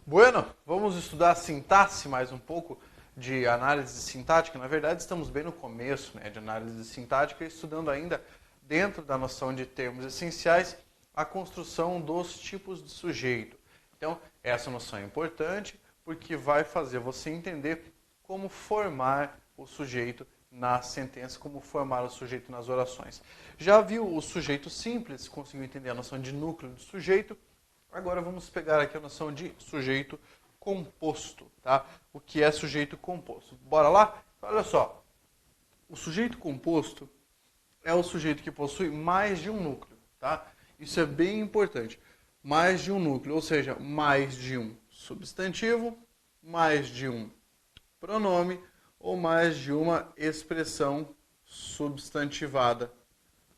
Bueno, vamos estudar a sintaxe mais um pouco de análise sintática. Na verdade, estamos bem no começo, de análise sintática, estudando ainda dentro da noção de termos essenciais a construção dos tipos de sujeito. Então, essa noção é importante porque vai fazer você entender como formar o sujeito na sentença, como formar o sujeito nas orações. Já viu o sujeito simples, conseguiu entender a noção de núcleo do sujeito? Agora vamos pegar aqui a noção de sujeito composto, tá? O que é sujeito composto? Bora lá? Olha só, o sujeito composto é o sujeito que possui mais de um núcleo, tá? Isso é bem importante. Mais de um núcleo, ou seja, mais de um substantivo, mais de um pronome ou mais de uma expressão substantivada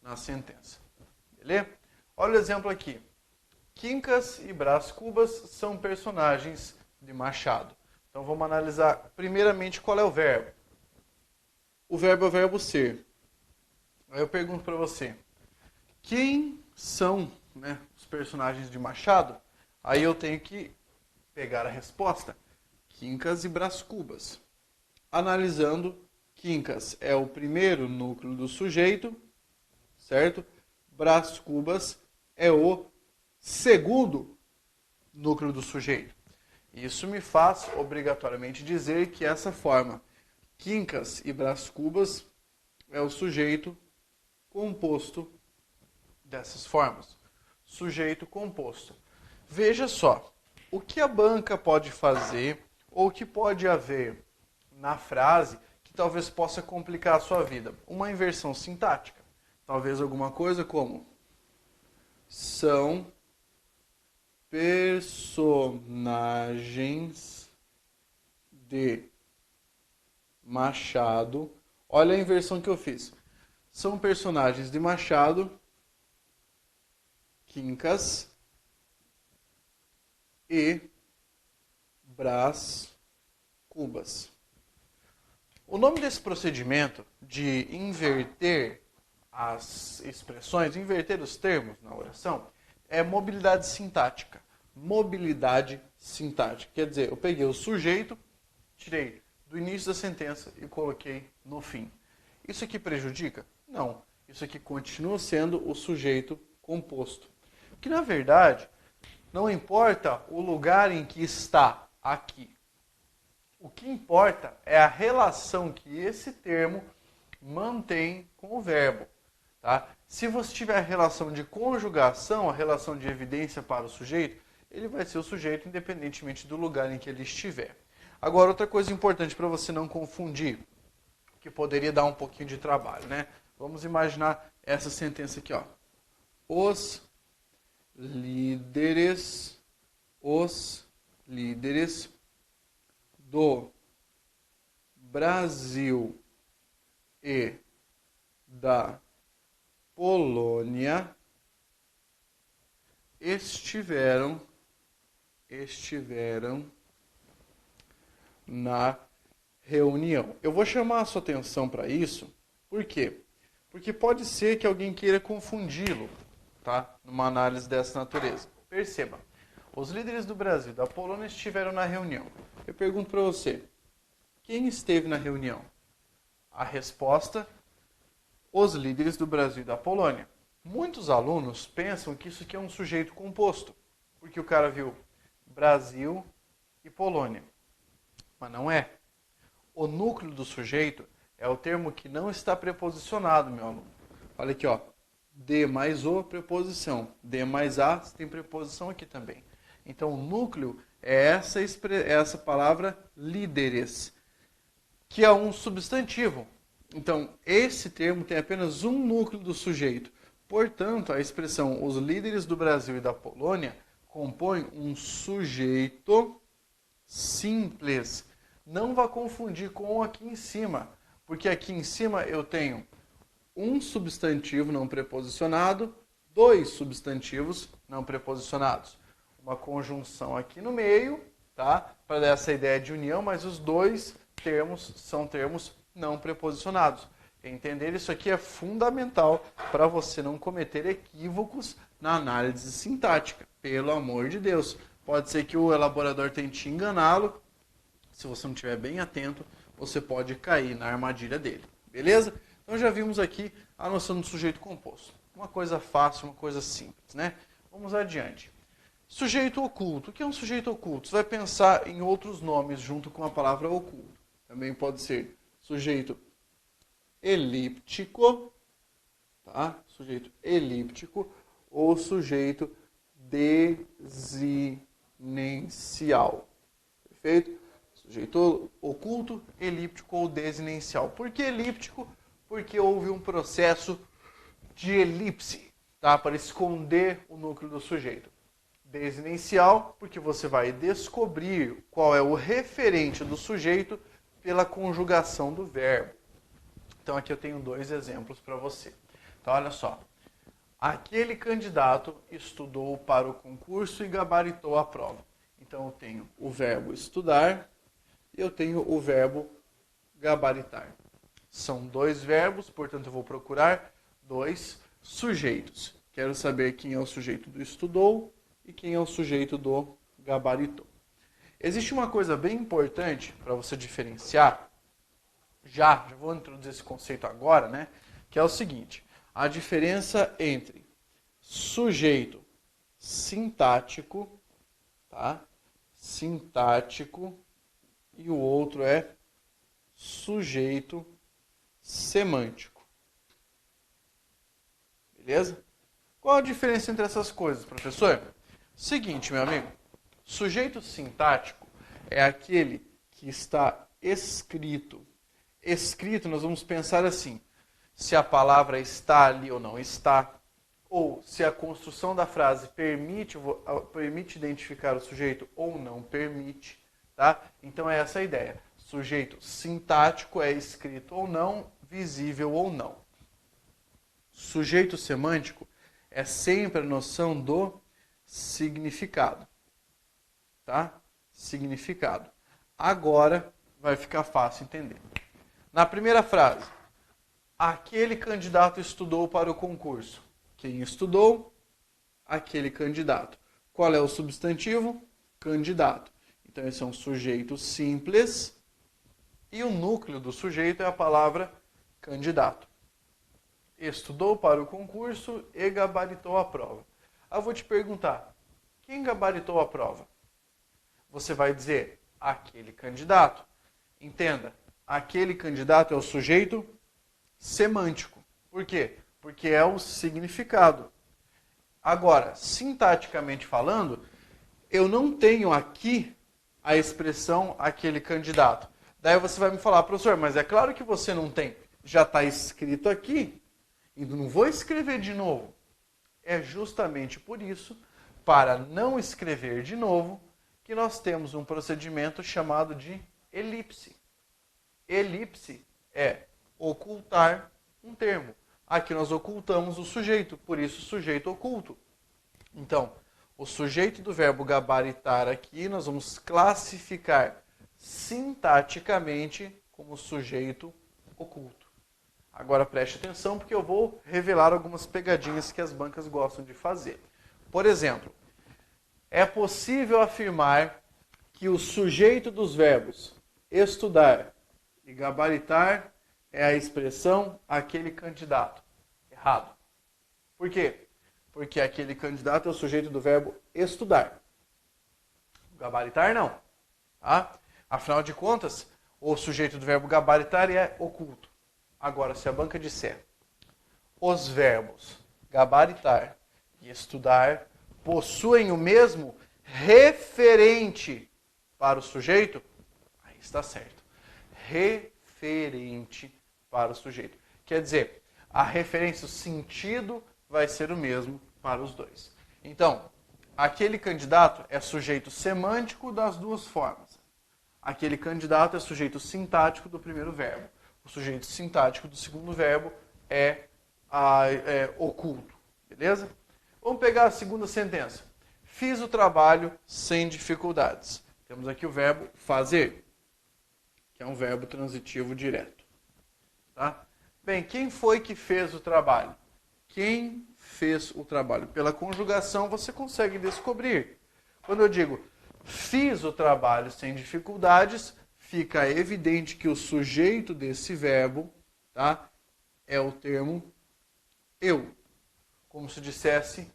na sentença. Beleza? Olha o exemplo aqui. Quincas e Brás Cubas são personagens de Machado. Então vamos analisar primeiramente qual é o verbo. O verbo é o verbo ser. Aí eu pergunto para você, quem são os personagens de Machado? Aí eu tenho que pegar a resposta. Quincas e Brás Cubas. Analisando, Quincas é o primeiro núcleo do sujeito, certo? Brás Cubas é o segundo núcleo do sujeito. Isso me faz obrigatoriamente dizer que essa forma, Quincas e Brás Cubas, é o sujeito composto dessas formas. Sujeito composto. Veja só, o que a banca pode fazer ou o que pode haver na frase que talvez possa complicar a sua vida? Uma inversão sintática. Talvez alguma coisa como são personagens de Machado. Olha a inversão que eu fiz. São personagens de Machado, Quincas e Brás Cubas. O nome desse procedimento de inverter as expressões, inverter os termos na oração, é mobilidade sintática. Mobilidade sintática. Quer dizer, eu peguei o sujeito, tirei do início da sentença e coloquei no fim. Isso aqui prejudica? Não. Isso aqui continua sendo o sujeito composto. Que, na verdade, não importa o lugar em que está aqui. O que importa é a relação que esse termo mantém com o verbo. Tá? Se você tiver a relação de conjugação, a relação de evidência para o sujeito, ele vai ser o sujeito independentemente do lugar em que ele estiver. Agora, outra coisa importante para você não confundir, que poderia dar um pouquinho de trabalho, Vamos imaginar essa sentença aqui, ó. Os líderes do Brasil e da Polônia estiveram na reunião. Eu vou chamar a sua atenção para isso, por quê? Porque pode ser que alguém queira confundi-lo, tá? Numa análise dessa natureza. Perceba, os líderes do Brasil e da Polônia estiveram na reunião. Eu pergunto para você, quem esteve na reunião? A resposta, os líderes do Brasil e da Polônia. Muitos alunos pensam que isso aqui é um sujeito composto, porque o cara viu Brasil e Polônia. Mas não é. O núcleo do sujeito é o termo que não está preposicionado, meu aluno. Olha aqui, ó. De mais o, preposição. De mais a, tem preposição aqui também. Então, o núcleo é essa palavra líderes, que é um substantivo. Então, esse termo tem apenas um núcleo do sujeito. Portanto, a expressão os líderes do Brasil e da Polônia compõe um sujeito simples. Não vá confundir com aqui em cima, porque aqui em cima eu tenho um substantivo não preposicionado, dois substantivos não preposicionados. Uma conjunção aqui no meio, tá? Para dar essa ideia de união, mas os dois termos são termos não preposicionados. Entender isso aqui é fundamental para você não cometer equívocos na análise sintática, pelo amor de Deus. pode ser que o elaborador tente enganá-lo. Se você não estiver bem atento, você pode cair na armadilha dele. Beleza? Então já vimos aqui a noção do sujeito composto. Uma coisa fácil, uma coisa simples, né? Vamos adiante. Sujeito oculto. O que é um sujeito oculto? Você vai pensar em outros nomes junto com a palavra oculto. Também pode ser sujeito elíptico, tá? Sujeito elíptico ou sujeito desinencial. Perfeito? Sujeito oculto, elíptico ou desinencial. Por que elíptico? Porque houve um processo de elipse, tá? Para esconder o núcleo do sujeito. Desinencial, porque você vai descobrir qual é o referente do sujeito pela conjugação do verbo. Então aqui eu tenho dois exemplos para você. Então olha só. Aquele candidato estudou para o concurso e gabaritou a prova. Então eu tenho o verbo estudar e eu tenho o verbo gabaritar. São dois verbos, portanto eu vou procurar dois sujeitos. Quero saber quem é o sujeito do estudou e quem é o sujeito do gabaritou. Existe uma coisa bem importante para você diferenciar, já vou introduzir esse conceito agora, né? Que é o seguinte, a diferença entre sujeito sintático, tá? Sintático e o outro é sujeito semântico. Beleza? Qual a diferença entre essas coisas, professor? Seguinte, meu amigo. Sujeito sintático é aquele que está escrito. Escrito, nós vamos pensar assim. Se a palavra está ali ou não está. Ou se a construção da frase permite identificar o sujeito ou não permite. Tá? Então é essa a ideia. Sujeito sintático é escrito ou não, visível ou não. Sujeito semântico é sempre a noção do significado. Tá? Significado. Agora vai ficar fácil entender. Na primeira frase, aquele candidato estudou para o concurso. Quem estudou? Aquele candidato. Qual é o substantivo? Candidato. Então esse é um sujeito simples e o núcleo do sujeito é a palavra candidato. Estudou para o concurso e gabaritou a prova. Eu vou te perguntar, quem gabaritou a prova? Você vai dizer, aquele candidato. Entenda, aquele candidato é o sujeito semântico. Por quê? Porque é o significado. Agora, sintaticamente falando, eu não tenho aqui a expressão aquele candidato. Daí você vai me falar, professor, mas é claro que você não tem. Já está escrito aqui, e não vou escrever de novo. É justamente por isso, para não escrever de novo, que nós temos um procedimento chamado de elipse. Elipse é ocultar um termo. Aqui nós ocultamos o sujeito, por isso sujeito oculto. Então, o sujeito do verbo gabaritar aqui nós vamos classificar sintaticamente como sujeito oculto. Agora preste atenção porque eu vou revelar algumas pegadinhas que as bancas gostam de fazer. Por exemplo, é possível afirmar que o sujeito dos verbos estudar e gabaritar é a expressão aquele candidato. Errado. Por quê? Porque aquele candidato é o sujeito do verbo estudar. Gabaritar não. Tá? Afinal de contas, o sujeito do verbo gabaritar é oculto. Agora, se a banca disser os verbos gabaritar e estudar possuem o mesmo referente para o sujeito, aí está certo. Referente para o sujeito. Quer dizer, a referência, o sentido vai ser o mesmo para os dois. Então, aquele candidato é sujeito semântico das duas formas. Aquele candidato é sujeito sintático do primeiro verbo. O sujeito sintático do segundo verbo é oculto. Beleza? Vamos pegar a segunda sentença. Fiz o trabalho sem dificuldades. Temos aqui o verbo fazer, que é um verbo transitivo direto. Tá? Bem, quem foi que fez o trabalho? Quem fez o trabalho? Pela conjugação você consegue descobrir. Quando eu digo fiz o trabalho sem dificuldades, fica evidente que o sujeito desse verbo, tá, é o termo eu. Como se dissesse,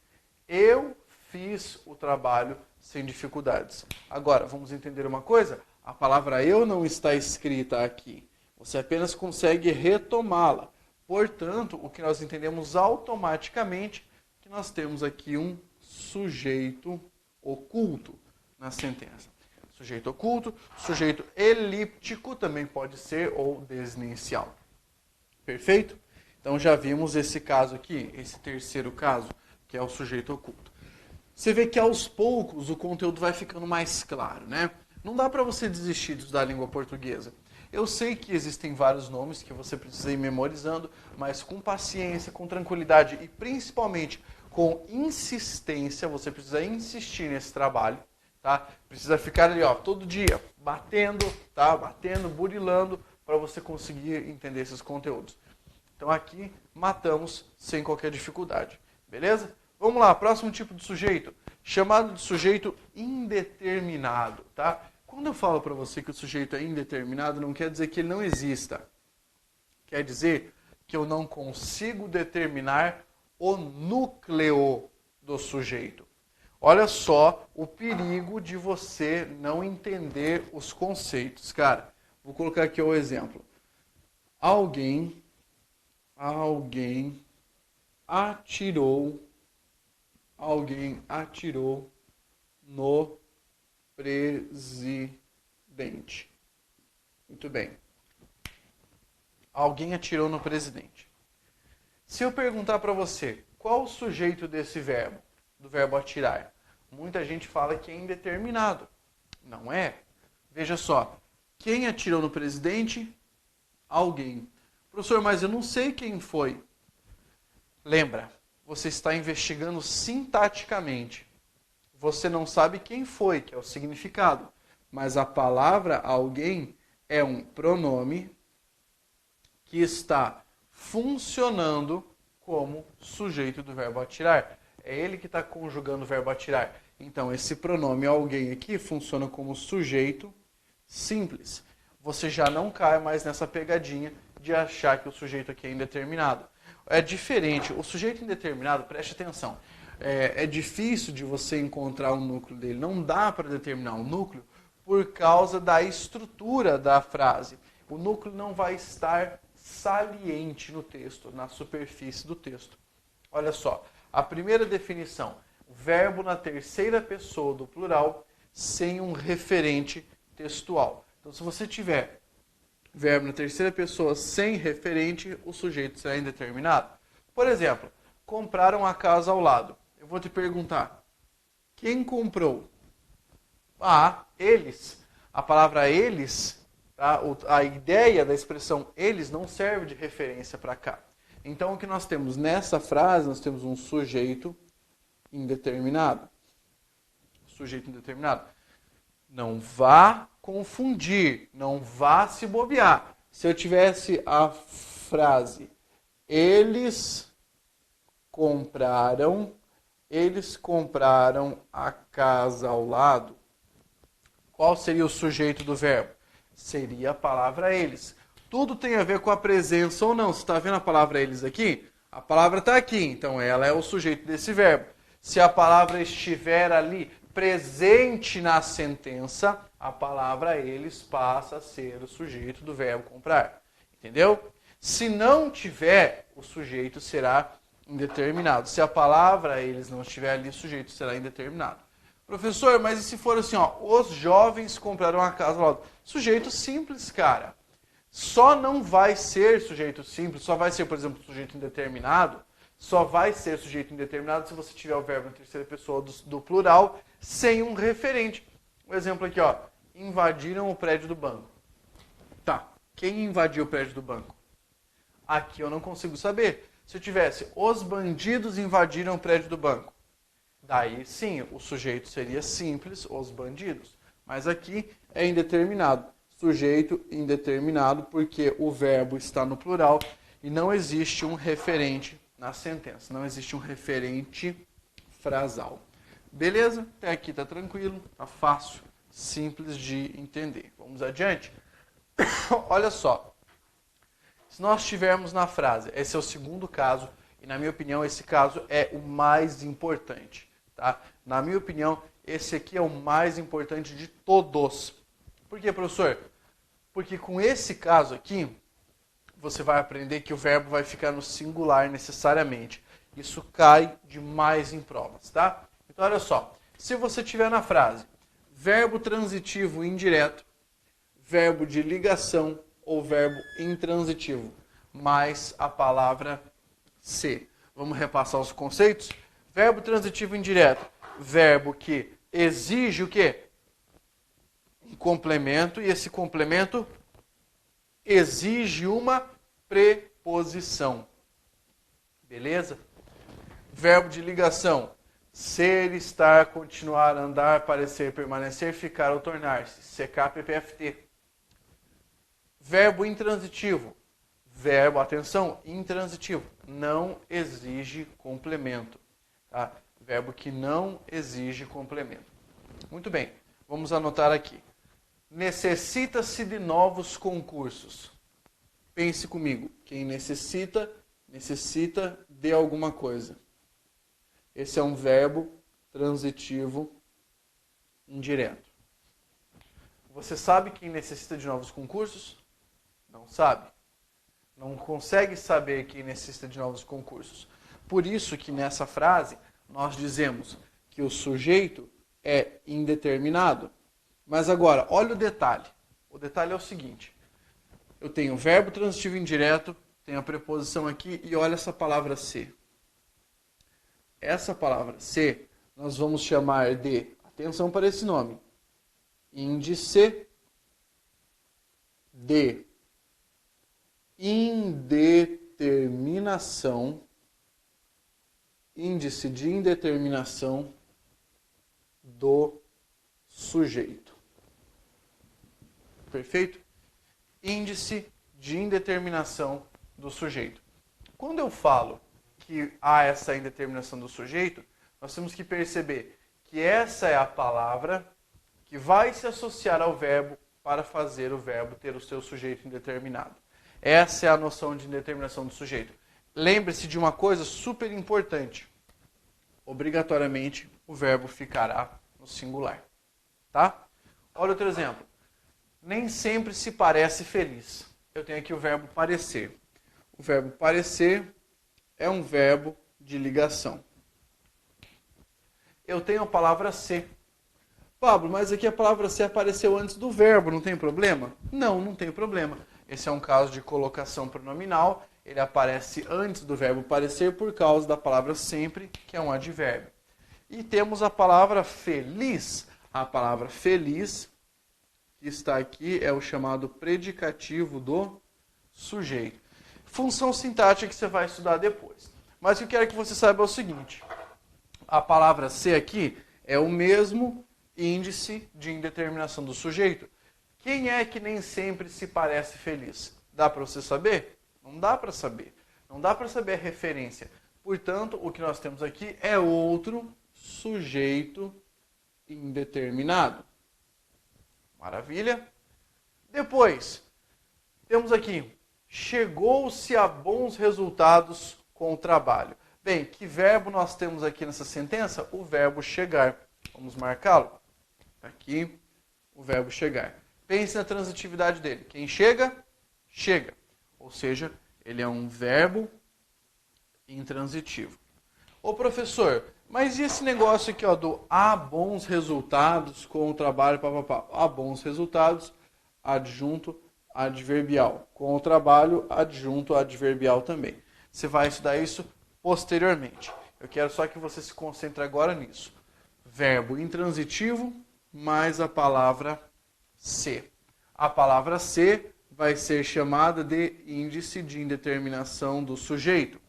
eu fiz o trabalho sem dificuldades. Agora, vamos entender uma coisa? A palavra eu não está escrita aqui. Você apenas consegue retomá-la. Portanto, o que nós entendemos automaticamente é que nós temos aqui um sujeito oculto na sentença. Sujeito oculto, sujeito elíptico também pode ser, ou desinicial. Perfeito? Então já vimos esse caso aqui, esse terceiro caso, que é o sujeito oculto. Você vê que aos poucos o conteúdo vai ficando mais claro, né? Não dá para você desistir de estudar a língua portuguesa. Eu sei que existem vários nomes que você precisa ir memorizando, mas com paciência, com tranquilidade e principalmente com insistência, você precisa insistir nesse trabalho, tá? Precisa ficar ali, ó, todo dia, batendo, tá? Batendo, burilando, para você conseguir entender esses conteúdos. Então aqui matamos sem qualquer dificuldade, beleza? Vamos lá, próximo tipo de sujeito, chamado de sujeito indeterminado, tá? Quando eu falo para você que o sujeito é indeterminado, não quer dizer que ele não exista. Quer dizer que eu não consigo determinar o núcleo do sujeito. Olha só o perigo de você não entender os conceitos. Cara, vou colocar aqui o exemplo. Alguém atirou no presidente. Muito bem. Alguém atirou no presidente. Se eu perguntar para você, qual o sujeito desse verbo, do verbo atirar? Muita gente fala que é indeterminado. Não é? Veja só. Quem atirou no presidente? Alguém. Professor, mas eu não sei quem foi. Lembra, você está investigando sintaticamente. Você não sabe quem foi, que é o significado. Mas a palavra alguém é um pronome que está funcionando como sujeito do verbo atirar. É ele que está conjugando o verbo atirar. Então, esse pronome alguém aqui funciona como sujeito simples. Você já não cai mais nessa pegadinha de achar que o sujeito aqui é indeterminado. É diferente. O sujeito indeterminado, preste atenção, é difícil de você encontrar o núcleo dele. Não dá para determinar o núcleo por causa da estrutura da frase. O núcleo não vai estar saliente no texto, na superfície do texto. Olha só, a primeira definição, verbo na terceira pessoa do plural sem um referente textual. Então, se você tiver verbo na terceira pessoa sem referente, o sujeito será indeterminado. Por exemplo, compraram a casa ao lado. Eu vou te perguntar, quem comprou? Ah, eles. A palavra eles, tá? A ideia da expressão eles não serve de referência para cá. Então, o que nós temos nessa frase, nós temos um sujeito indeterminado. Sujeito indeterminado. Não vá confundir, não vá se bobear. Se eu tivesse a frase eles compraram a casa ao lado, qual seria o sujeito do verbo? Seria a palavra eles. Tudo tem a ver com a presença ou não. Você está vendo a palavra eles aqui? A palavra está aqui, então ela é o sujeito desse verbo. Se a palavra estiver ali presente na sentença, a palavra eles passa a ser o sujeito do verbo comprar. Entendeu? Se não tiver, o sujeito será indeterminado. Se a palavra eles não estiver ali, o sujeito será indeterminado. Professor, mas e se for assim, ó, os jovens compraram a casa ao lado? Sujeito simples, cara. Só não vai ser sujeito simples, só vai ser, por exemplo, sujeito indeterminado, só vai ser sujeito indeterminado se você tiver o verbo na terceira pessoa do plural sem um referente. Um exemplo aqui, ó, invadiram o prédio do banco. Tá, quem invadiu o prédio do banco? Aqui eu não consigo saber. Se eu tivesse, os bandidos invadiram o prédio do banco. Daí sim, o sujeito seria simples, os bandidos. Mas aqui é indeterminado. Sujeito indeterminado porque o verbo está no plural e não existe um referente na sentença. Não existe um referente frasal. Beleza? Até aqui tá tranquilo, tá fácil, simples de entender. Vamos adiante? Olha só. Se nós tivermos na frase, esse é o segundo caso, e na minha opinião esse caso é o mais importante. Tá? Na minha opinião, esse aqui é o mais importante de todos. Por quê, professor? Porque com esse caso aqui, você vai aprender que o verbo vai ficar no singular necessariamente. Isso cai demais em provas, tá? Então, olha só. Se você tiver na frase verbo transitivo indireto, verbo de ligação ou verbo intransitivo, mais a palavra ser. Vamos repassar os conceitos? Verbo transitivo indireto, verbo que exige o quê? Um complemento, e esse complemento exige uma preposição. Beleza? Verbo de ligação, ser, estar, continuar, andar, parecer, permanecer, ficar ou tornar-se. CK, PPFT. Verbo intransitivo. Verbo, atenção, intransitivo. Não exige complemento. Tá? Verbo que não exige complemento. Muito bem, vamos anotar aqui. Necessita-se de novos concursos. Pense comigo. Quem necessita, necessita de alguma coisa. Esse é um verbo transitivo indireto. Você sabe quem necessita de novos concursos? Não sabe. Não consegue saber quem necessita de novos concursos. Por isso que nessa frase nós dizemos que o sujeito é indeterminado. Mas agora, olha o detalhe. O detalhe é o seguinte. Eu tenho o verbo transitivo indireto, tenho a preposição aqui e olha essa palavra ser. Essa palavra ser nós vamos chamar de, atenção para esse nome, índice de indeterminação, índice de indeterminação do sujeito. Perfeito? Índice de indeterminação do sujeito. Quando eu falo que há essa indeterminação do sujeito, nós temos que perceber que essa é a palavra que vai se associar ao verbo para fazer o verbo ter o seu sujeito indeterminado. Essa é a noção de indeterminação do sujeito. Lembre-se de uma coisa super importante. Obrigatoriamente, o verbo ficará no singular. Tá? Olha outro exemplo. Nem sempre se parece feliz. Eu tenho aqui o verbo parecer. O verbo parecer é um verbo de ligação. Eu tenho a palavra ser. Pablo, mas aqui a palavra ser apareceu antes do verbo, não tem problema? Não, não tem problema. Esse é um caso de colocação pronominal. Ele aparece antes do verbo parecer por causa da palavra sempre, que é um advérbio. E temos a palavra feliz. A palavra feliz, que está aqui, é o chamado predicativo do sujeito. Função sintática que você vai estudar depois. Mas o que eu quero que você saiba é o seguinte. A palavra ser aqui é o mesmo índice de indeterminação do sujeito. Quem é que nem sempre se parece feliz? Dá para você saber? Não dá para saber. Não dá para saber a referência. Portanto, o que nós temos aqui é outro sujeito indeterminado. Maravilha? Depois, temos aqui, chegou-se a bons resultados com o trabalho. Bem, que verbo nós temos aqui nessa sentença? O verbo chegar. Vamos marcá-lo? Aqui, o verbo chegar. Pense na transitividade dele. Quem chega, chega. Ou seja, ele é um verbo intransitivo. Ô professor, mas e esse negócio aqui ó, do há bons resultados com o trabalho, papapá? Há bons resultados, adjunto adverbial. Com o trabalho, adjunto adverbial também. Você vai estudar isso posteriormente. Eu quero só que você se concentre agora nisso. Verbo intransitivo mais a palavra ser. A palavra ser vai ser chamada de índice de indeterminação do sujeito.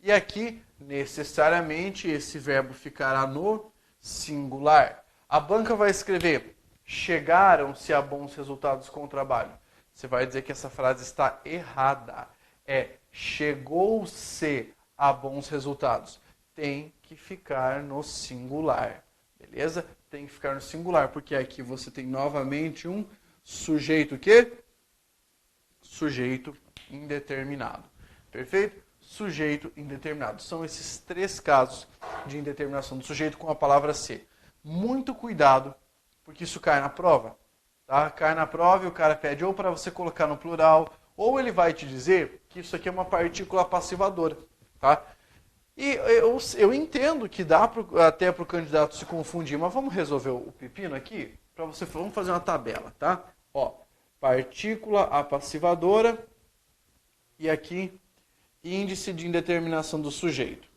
E aqui, necessariamente, esse verbo ficará no singular. A banca vai escrever, chegaram-se a bons resultados com o trabalho. Você vai dizer que essa frase está errada. É, chegou-se a bons resultados. Tem que ficar no singular. beleza? Tem que ficar no singular, porque aqui você tem novamente um sujeito que? Sujeito indeterminado. Perfeito? Sujeito indeterminado. São esses 3 casos de indeterminação do sujeito com a palavra ser. Muito cuidado, porque isso cai na prova. Tá? Cai na prova e o cara pede ou para você colocar no plural, ou ele vai te dizer que isso aqui é uma partícula passivadora. Tá? E eu entendo que dá até para o candidato se confundir, mas vamos resolver o pepino aqui? Vamos fazer uma tabela, tá? Ó, partícula apassivadora e aqui índice de indeterminação do sujeito.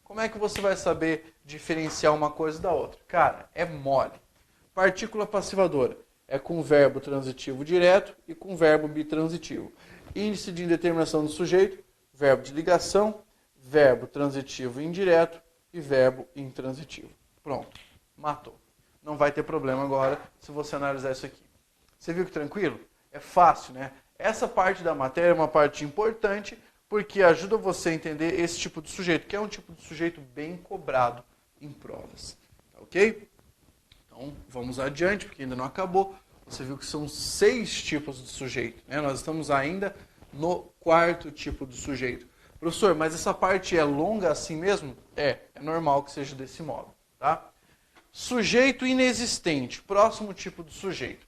Como é que você vai saber diferenciar uma coisa da outra? Cara, é mole. Partícula passivadora é com verbo transitivo direto e com verbo bitransitivo. Índice de indeterminação do sujeito, verbo de ligação, verbo transitivo indireto e verbo intransitivo. Pronto, matou. Não vai ter problema agora se você analisar isso aqui. Você viu que tranquilo? É fácil, né? Essa parte da matéria é uma parte importante porque ajuda você a entender esse tipo de sujeito, que é um tipo de sujeito bem cobrado em provas. Tá ok? Então, vamos adiante, porque ainda não acabou. Você viu que são 6 tipos de sujeito, né? Nós estamos ainda no 4º tipo de sujeito. Professor, mas essa parte é longa assim mesmo? É normal que seja desse modo, tá? Sujeito inexistente, próximo tipo de sujeito.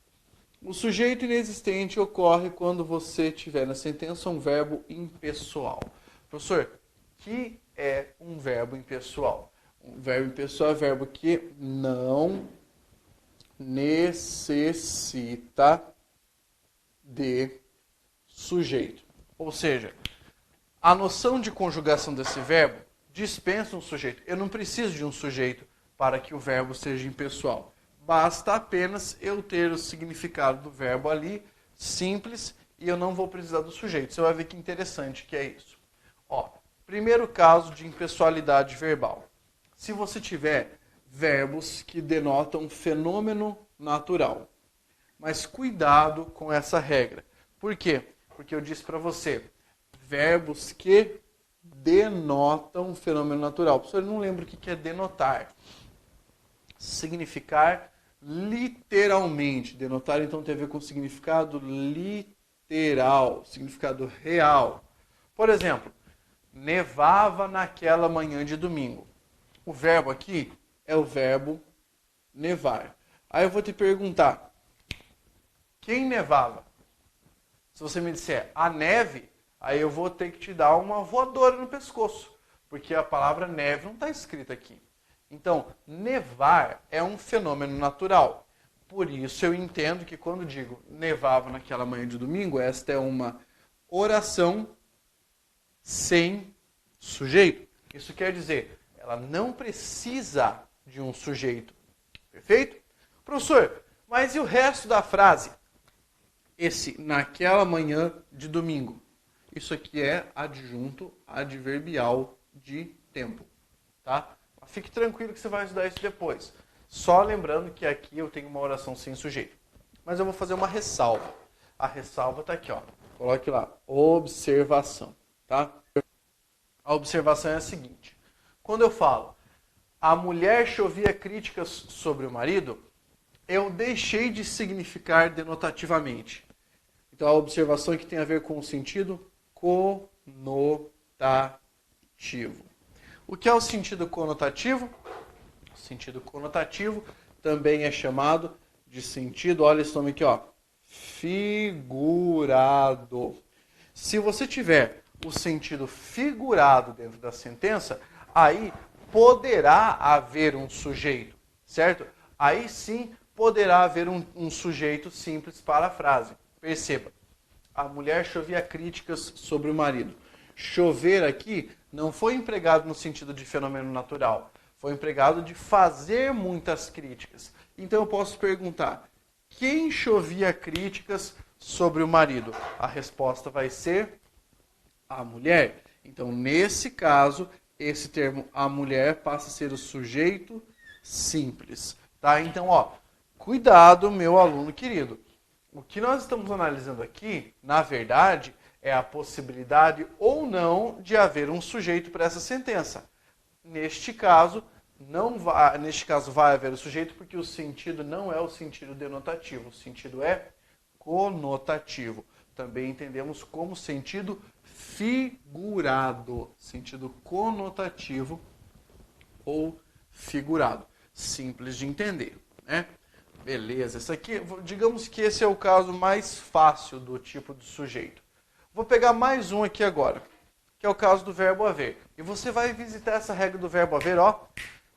O sujeito inexistente ocorre quando você tiver na sentença um verbo impessoal. Professor, que é um verbo impessoal? Um verbo impessoal é um verbo que não necessita de sujeito. Ou seja, a noção de conjugação desse verbo dispensa um sujeito. Eu não preciso de um sujeito para que o verbo seja impessoal. Basta apenas eu ter o significado do verbo ali, simples, e eu não vou precisar do sujeito. Você vai ver que interessante que é isso. Ó, primeiro caso de impessoalidade verbal. Se você tiver verbos que denotam fenômeno natural. Mas cuidado com essa regra. Por quê? Porque eu disse para você, verbos que denotam fenômeno natural. Professor, eu não lembro o que é denotar. Significar literalmente. Denotar, então, tem a ver com significado literal, significado real. Por exemplo, nevava naquela manhã de domingo. O verbo aqui é o verbo nevar. Aí eu vou te perguntar, quem nevava? Se você me disser a neve, aí eu vou ter que te dar uma voadora no pescoço, porque a palavra neve não está escrita aqui. Então, nevar é um fenômeno natural. Por isso eu entendo que quando digo nevava naquela manhã de domingo, esta é uma oração sem sujeito. Isso quer dizer, ela não precisa de um sujeito. Perfeito? Professor, mas e o resto da frase? Esse naquela manhã de domingo. Isso aqui é adjunto adverbial de tempo. Tá? Fique tranquilo que você vai estudar isso depois. Só lembrando que aqui eu tenho uma oração sem sujeito. Mas eu vou fazer uma ressalva. A ressalva está aqui, ó. Coloque lá, observação. Tá? A observação é a seguinte. Quando eu falo, a mulher chovia críticas sobre o marido, eu deixei de significar denotativamente. Então a observação aqui tem a ver com o sentido conotativo. O que é o sentido conotativo? O sentido conotativo também é chamado de sentido, olha esse nome aqui, ó, figurado. Se você tiver o sentido figurado dentro da sentença, aí poderá haver um sujeito, certo? Aí sim poderá haver um sujeito simples para a frase. Perceba, a mulher chovia críticas sobre o marido. Chover aqui não foi empregado no sentido de fenômeno natural. Foi empregado de fazer muitas críticas. Então eu posso perguntar, quem chovia críticas sobre o marido? A resposta vai ser a mulher. Então, nesse caso, esse termo a mulher passa a ser o sujeito simples. Tá? Então, ó, cuidado, meu aluno querido. O que nós estamos analisando aqui, na verdade, é a possibilidade ou não de haver um sujeito para essa sentença. Neste caso, não vai, neste caso vai haver o sujeito, porque o sentido não é o sentido denotativo, o sentido é conotativo. Também entendemos como sentido figurado, sentido conotativo ou figurado. Simples de entender, né? Beleza, esse aqui, digamos que esse é o caso mais fácil do tipo de sujeito. Vou pegar mais um aqui agora, que é o caso do verbo haver. E você vai visitar essa regra do verbo haver, ó,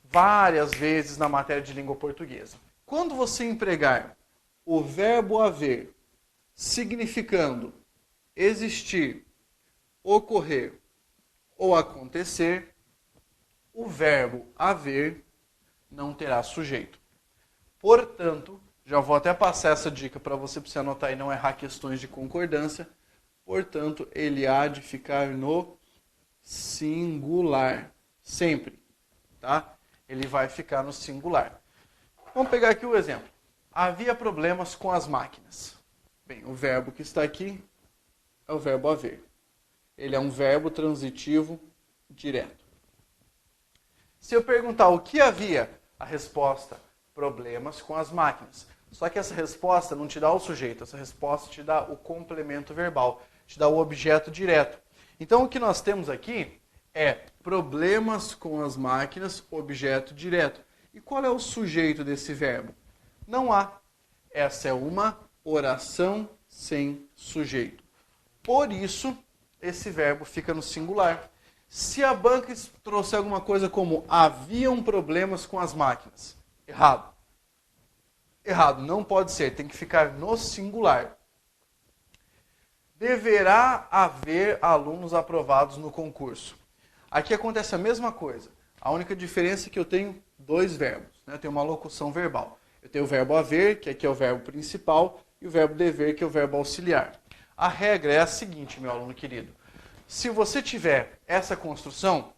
várias vezes na matéria de língua portuguesa. Quando você empregar o verbo haver significando existir, ocorrer ou acontecer, o verbo haver não terá sujeito. Portanto, já vou até passar essa dica para você anotar e não errar questões de concordância. Portanto, ele há de ficar no singular, sempre, tá? Ele vai ficar no singular. Vamos pegar aqui o exemplo. Havia problemas com as máquinas. Bem, o verbo que está aqui é o verbo haver. Ele é um verbo transitivo direto. Se eu perguntar o que havia, a resposta, problemas com as máquinas. Só que essa resposta não te dá o sujeito, essa resposta te dá o complemento verbal, te dá o objeto direto. Então o que nós temos aqui é problemas com as máquinas, objeto direto. E qual é o sujeito desse verbo? Não há. Essa é uma oração sem sujeito. Por isso, esse verbo fica no singular. Se a banca trouxer alguma coisa como haviam problemas com as máquinas, errado. Errado, não pode ser, tem que ficar no singular. Deverá haver alunos aprovados no concurso. Aqui acontece a mesma coisa. A única diferença é que eu tenho dois verbos, né? Eu tenho uma locução verbal. Eu tenho o verbo haver, que aqui é o verbo principal, e o verbo dever, que é o verbo auxiliar. A regra é a seguinte, meu aluno querido. Se você tiver essa construção,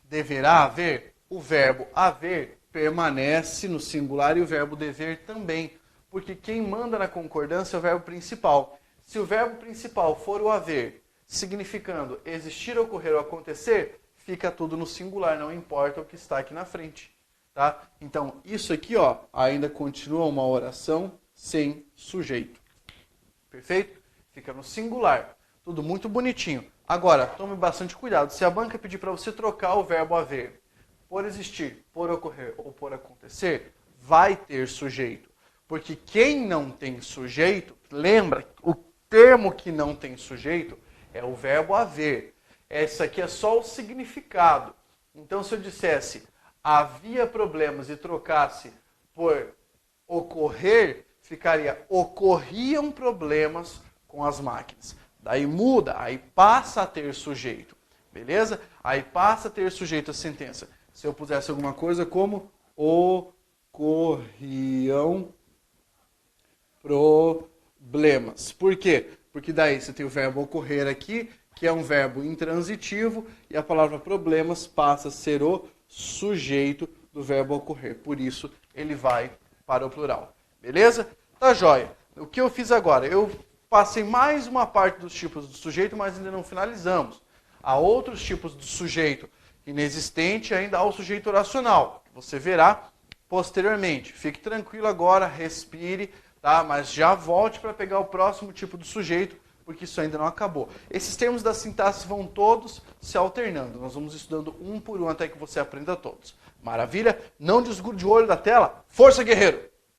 deverá haver, o verbo haver permanece no singular e o verbo dever também. Porque quem manda na concordância é o verbo principal. Se o verbo principal for o haver, significando existir, ocorrer ou acontecer, fica tudo no singular, não importa o que está aqui na frente. Tá? Então, isso aqui ó, ainda continua uma oração sem sujeito. Perfeito? Fica no singular. Tudo muito bonitinho. Agora, tome bastante cuidado. Se a banca pedir para você trocar o verbo haver por existir, por ocorrer ou por acontecer, vai ter sujeito. Porque quem não tem sujeito, lembra, o termo que não tem sujeito é o verbo haver. Esse aqui é só o significado. Então, se eu dissesse havia problemas e trocasse por ocorrer, ficaria ocorriam problemas com as máquinas. Daí muda, aí passa a ter sujeito. Beleza? Aí passa a ter sujeito a sentença. Se eu pusesse alguma coisa como ocorriam problemas. Por quê? Porque daí você tem o verbo ocorrer aqui, que é um verbo intransitivo, e a palavra problemas passa a ser o sujeito do verbo ocorrer. Por isso, ele vai para o plural. Beleza? Tá joia. O que eu fiz agora? Eu passei mais uma parte dos tipos do sujeito, mas ainda não finalizamos. Há outros tipos do sujeito inexistente, ainda há o sujeito oracional. Você verá posteriormente. Fique tranquilo agora, respire, tá? Mas já volte para pegar o próximo tipo do sujeito, porque isso ainda não acabou. Esses termos da sintaxe vão todos se alternando. Nós vamos estudando um por um até que você aprenda todos. Maravilha? Não desgrude o olho da tela. Força, guerreiro!